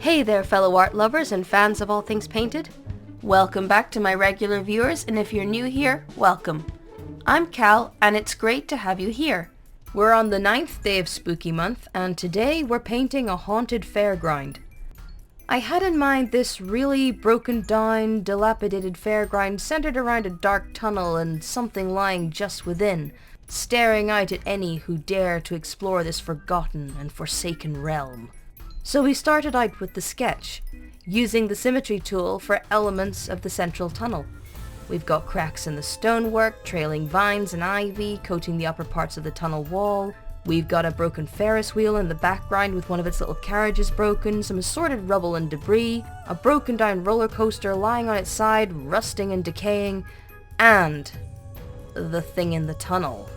Hey there fellow art lovers and fans of all things painted. Welcome back to my regular viewers, and if you're new here, welcome. I'm Cal and it's great to have you here. We're on the 9th day of Spooky Month and today we're painting a haunted fairground. I had in mind this really broken down, dilapidated fairground centered around a dark tunnel and something lying just within, staring out at any who dare to explore this forgotten and forsaken realm. So we started out with the sketch, using the symmetry tool for elements of the central tunnel. We've got cracks in the stonework, trailing vines and ivy coating the upper parts of the tunnel wall. We've got a broken Ferris wheel in the background with one of its little carriages broken, some assorted rubble and debris, a broken down roller coaster lying on its side, rusting and decaying, and the thing in the tunnel.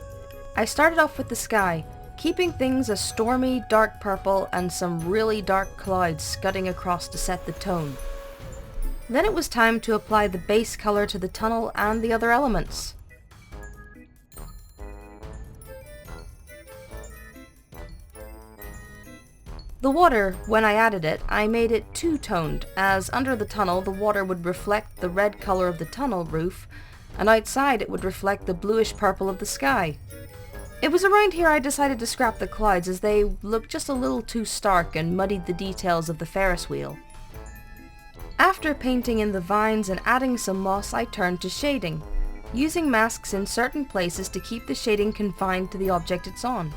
I started off with the sky, keeping things a stormy, dark purple and some really dark clouds scudding across to set the tone. Then it was time to apply the base colour to the tunnel and the other elements. The water, when I added it, I made it two-toned, as under the tunnel the water would reflect the red colour of the tunnel roof, and outside it would reflect the bluish purple of the sky. It was around here I decided to scrap the clouds as they looked just a little too stark and muddied the details of the Ferris wheel. After painting in the vines and adding some moss, I turned to shading, using masks in certain places to keep the shading confined to the object it's on.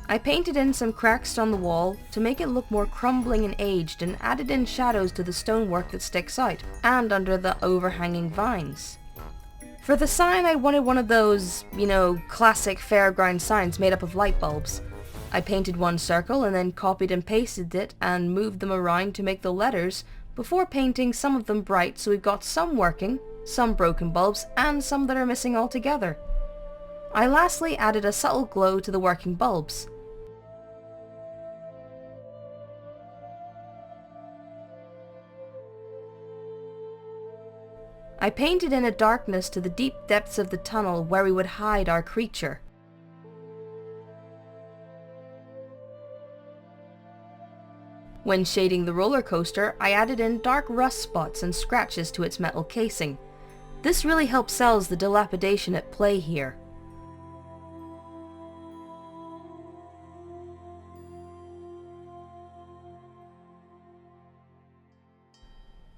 I painted in some cracks on the wall to make it look more crumbling and aged, and added in shadows to the stonework that sticks out, and under the overhanging vines. For the sign I wanted one of those, classic fairground signs made up of light bulbs. I painted one circle and then copied and pasted it and moved them around to make the letters before painting some of them bright, so we've got some working, some broken bulbs, and some that are missing altogether. I lastly added a subtle glow to the working bulbs. I painted in a darkness to the deep depths of the tunnel where we would hide our creature. When shading the roller coaster, I added in dark rust spots and scratches to its metal casing. This really helps sell the dilapidation at play here.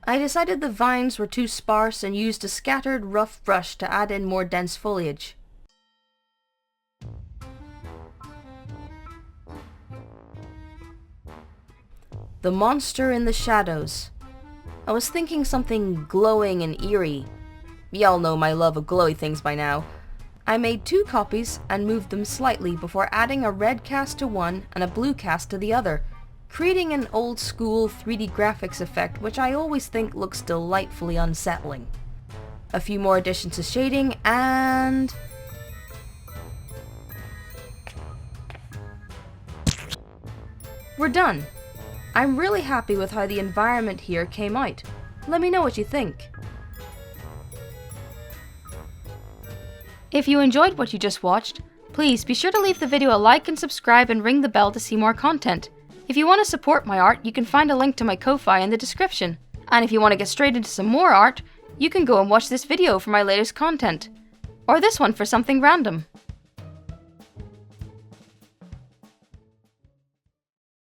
I decided the vines were too sparse and used a scattered rough brush to add in more dense foliage. The monster in the shadows. I was thinking something glowing and eerie. Y'all know my love of glowy things by now. I made two copies and moved them slightly before adding a red cast to one and a blue cast to the other, creating an old school 3D graphics effect which I always think looks delightfully unsettling. A few more additions to shading and... we're done! I'm really happy with how the environment here came out. Let me know what you think. If you enjoyed what you just watched, please be sure to leave the video a like and subscribe and ring the bell to see more content. If you want to support my art, you can find a link to my Ko-Fi in the description. And if you want to get straight into some more art, you can go and watch this video for my latest content. Or this one for something random.